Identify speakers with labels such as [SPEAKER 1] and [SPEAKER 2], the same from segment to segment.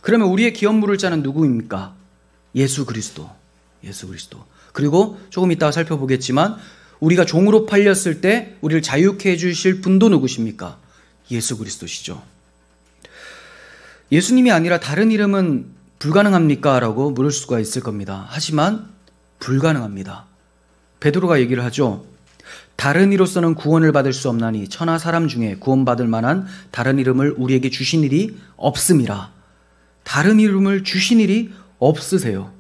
[SPEAKER 1] 그러면 우리의 기업 물을 자는 누구입니까? 예수 그리스도. 예수 그리스도. 그리고 조금 이따가 살펴보겠지만 우리가 종으로 팔렸을 때 우리를 자유케 해주실 분도 누구십니까? 예수 그리스도시죠. 예수님이 아니라 다른 이름은 불가능합니까? 라고 물을 수가 있을 겁니다. 하지만 불가능합니다. 베드로가 얘기를 하죠. 다른 이로서는 구원을 받을 수 없나니 천하 사람 중에 구원받을 만한 다른 이름을 우리에게 주신 일이 없음이라. 다른 이름을 주신 일이 없으세요.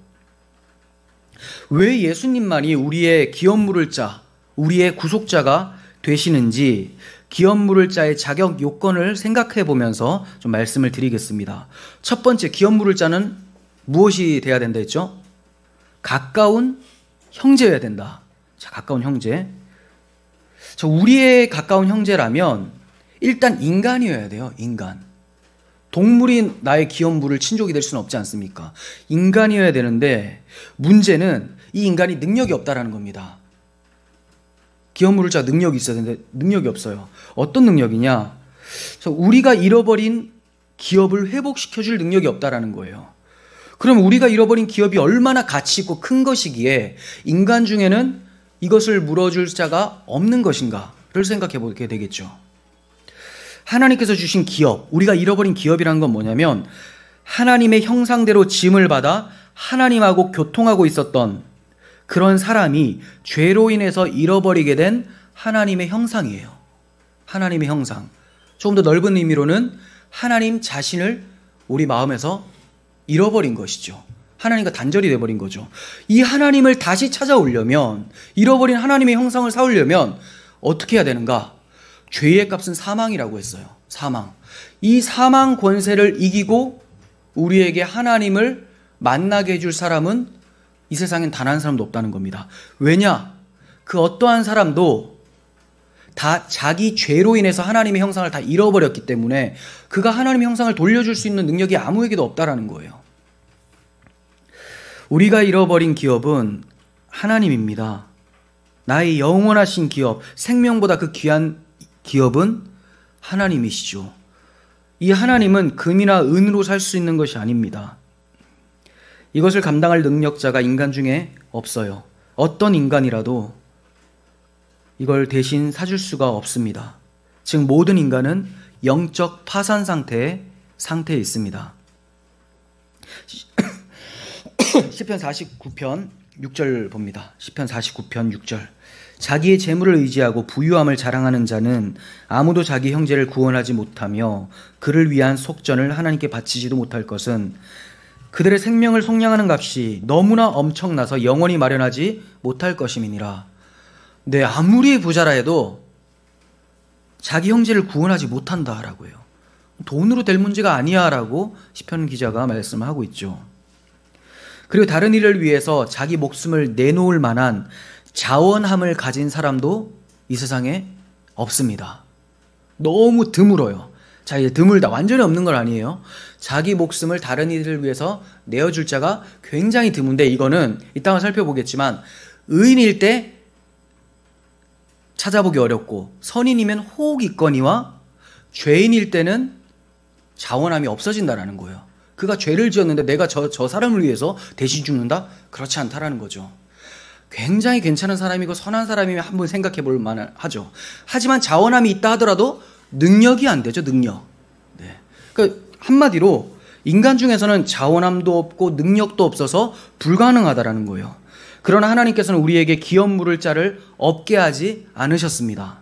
[SPEAKER 1] 왜 예수님만이 우리의 기업 물을 자, 우리의 구속자가 되시는지 기업 물을 자의 자격 요건을 생각해 보면서 좀 말씀을 드리겠습니다. 첫 번째, 기업 물을 자는 무엇이 돼야 된다 했죠? 가까운 형제여야 된다. 자, 가까운 형제. 자, 우리의 가까운 형제라면 일단 인간이어야 돼요. 인간. 동물이 나의 기업 물을 친족이 될 수는 없지 않습니까? 인간이어야 되는데 문제는 이 인간이 능력이 없다라는 겁니다. 기업 물을 자 능력이 있어야 되는데 능력이 없어요. 어떤 능력이냐? 우리가 잃어버린 기업을 회복시켜줄 능력이 없다라는 거예요. 그럼 우리가 잃어버린 기업이 얼마나 가치 있고 큰 것이기에 인간 중에는 이것을 물어줄 자가 없는 것인가를 생각해 보게 되겠죠. 하나님께서 주신 기업, 우리가 잃어버린 기업이라는 건 뭐냐면 하나님의 형상대로 짐을 받아 하나님하고 교통하고 있었던 그런 사람이 죄로 인해서 잃어버리게 된 하나님의 형상이에요. 하나님의 형상. 조금 더 넓은 의미로는 하나님 자신을 우리 마음에서 잃어버린 것이죠. 하나님과 단절이 돼버린 거죠. 이 하나님을 다시 찾아오려면, 잃어버린 하나님의 형상을 사오려면 어떻게 해야 되는가? 죄의 값은 사망이라고 했어요. 사망. 이 사망 권세를 이기고 우리에게 하나님을 만나게 해줄 사람은 이 세상엔 단 한 사람도 없다는 겁니다. 왜냐? 그 어떠한 사람도 다 자기 죄로 인해서 하나님의 형상을 다 잃어버렸기 때문에 그가 하나님의 형상을 돌려줄 수 있는 능력이 아무에게도 없다라는 거예요. 우리가 잃어버린 기업은 하나님입니다. 나의 영원하신 기업, 생명보다 그 귀한 기업은 하나님이시죠. 이 하나님은 금이나 은으로 살 수 있는 것이 아닙니다. 이것을 감당할 능력자가 인간 중에 없어요. 어떤 인간이라도 이걸 대신 사줄 수가 없습니다. 즉 모든 인간은 영적 파산 상태에 있습니다. 시편 49편 6절 봅니다. 시편 49편 6절. 자기의 재물을 의지하고 부유함을 자랑하는 자는 아무도 자기 형제를 구원하지 못하며 그를 위한 속전을 하나님께 바치지도 못할 것은 그들의 생명을 속량하는 값이 너무나 엄청나서 영원히 마련하지 못할 것임이니라. 네, 아무리 부자라 해도 자기 형제를 구원하지 못한다라고 해요. 돈으로 될 문제가 아니야 라고 시편 기자가 말씀을 하고 있죠. 그리고 다른 일을 위해서 자기 목숨을 내놓을 만한 자원함을 가진 사람도 이 세상에 없습니다. 너무 드물어요. 자, 이제 드물다. 완전히 없는 건 아니에요. 자기 목숨을 다른 이들을 위해서 내어줄 자가 굉장히 드문데 이거는 이따가 살펴보겠지만 의인일 때 찾아보기 어렵고 선인이면 호흡 있거니와 죄인일 때는 자원함이 없어진다라는 거예요. 그가 죄를 지었는데 내가 저 사람을 위해서 대신 죽는다? 그렇지 않다라는 거죠. 굉장히 괜찮은 사람이고 선한 사람이면 한번 생각해 볼 만하죠. 하지만 자원함이 있다 하더라도 능력이 안 되죠. 능력. 네. 그러니까 한마디로 인간 중에서는 자원함도 없고 능력도 없어서 불가능하다라는 거예요. 그러나 하나님께서는 우리에게 기업 물을 자를 없게 하지 않으셨습니다.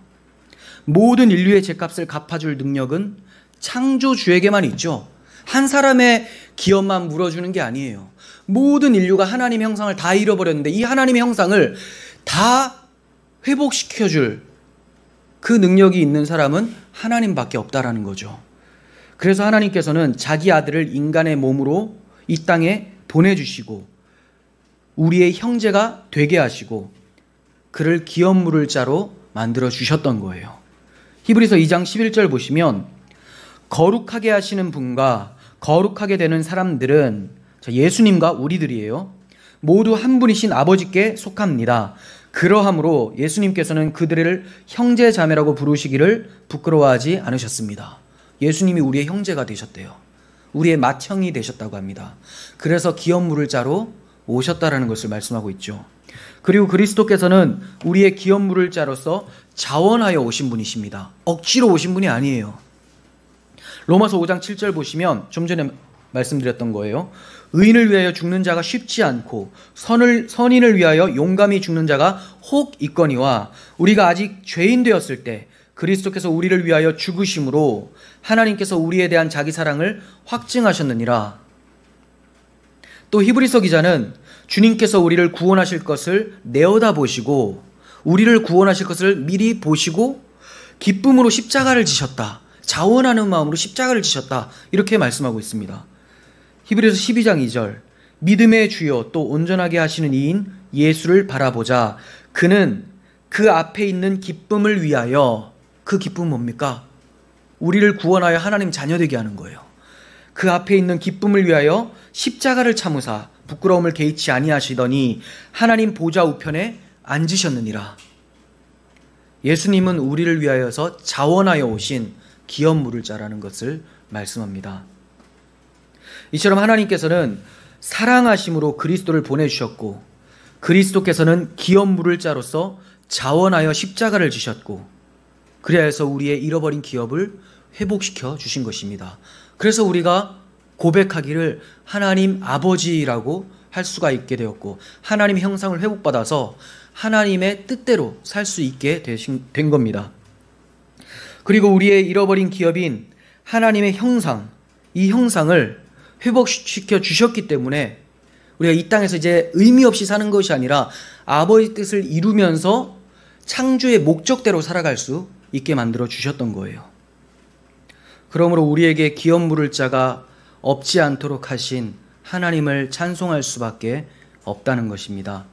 [SPEAKER 1] 모든 인류의 죄값을 갚아줄 능력은 창조주에게만 있죠. 한 사람의 기업만 물어주는 게 아니에요. 모든 인류가 하나님의 형상을 다 잃어버렸는데 이 하나님의 형상을 다 회복시켜줄 그 능력이 있는 사람은 하나님밖에 없다라는 거죠. 그래서 하나님께서는 자기 아들을 인간의 몸으로 이 땅에 보내주시고 우리의 형제가 되게 하시고 그를 기업 물을 자로 만들어 주셨던 거예요. 히브리서 2장 11절 보시면 거룩하게 하시는 분과 거룩하게 되는 사람들은 예수님과 우리들이에요. 모두 한 분이신 아버지께 속합니다. 그러함으로 예수님께서는 그들을 형제 자매라고 부르시기를 부끄러워하지 않으셨습니다. 예수님이 우리의 형제가 되셨대요. 우리의 맏형이 되셨다고 합니다. 그래서 기업 물을 자로 오셨다라는 것을 말씀하고 있죠. 그리고 그리스도께서는 우리의 기업 물을 자로서 자원하여 오신 분이십니다. 억지로 오신 분이 아니에요. 로마서 5장 7절 보시면 좀 전에 말씀드렸던 거예요. 의인을 위하여 죽는 자가 쉽지 않고 선인을 위하여 용감히 죽는 자가 혹 있거니와 우리가 아직 죄인 되었을 때 그리스도께서 우리를 위하여 죽으심으로 하나님께서 우리에 대한 자기 사랑을 확증하셨느니라. 또 히브리서 기자는 주님께서 우리를 구원하실 것을 내어다보시고 우리를 구원하실 것을 미리 보시고 기쁨으로 십자가를 지셨다. 자원하는 마음으로 십자가를 지셨다. 이렇게 말씀하고 있습니다. 히브리서 12장 2절 믿음의 주요 또 온전하게 하시는 이인 예수를 바라보자. 그는 그 앞에 있는 기쁨을 위하여, 그 기쁨은 뭡니까? 우리를 구원하여 하나님 자녀되게 하는 거예요. 그 앞에 있는 기쁨을 위하여 십자가를 참으사 부끄러움을 개의치 아니하시더니 하나님 보좌 우편에 앉으셨느니라. 예수님은 우리를 위하여서 자원하여 오신 기업 물을 자라는 것을 말씀합니다. 이처럼 하나님께서는 사랑하심으로 그리스도를 보내주셨고 그리스도께서는 기업 물을 자로서 자원하여 십자가를 지셨고 그래야 해서 우리의 잃어버린 기업을 회복시켜 주신 것입니다. 그래서 우리가 고백하기를 하나님 아버지라고 할 수가 있게 되었고 하나님의 형상을 회복받아서 하나님의 뜻대로 살 수 있게 된 겁니다. 그리고 우리의 잃어버린 기업인 하나님의 형상, 이 형상을 회복시켜 주셨기 때문에 우리가 이 땅에서 이제 의미 없이 사는 것이 아니라 아버지 뜻을 이루면서 창조의 목적대로 살아갈 수 있게 만들어 주셨던 거예요. 그러므로 우리에게 기업 물을 자가 없지 않도록 하신 하나님을 찬송할 수밖에 없다는 것입니다.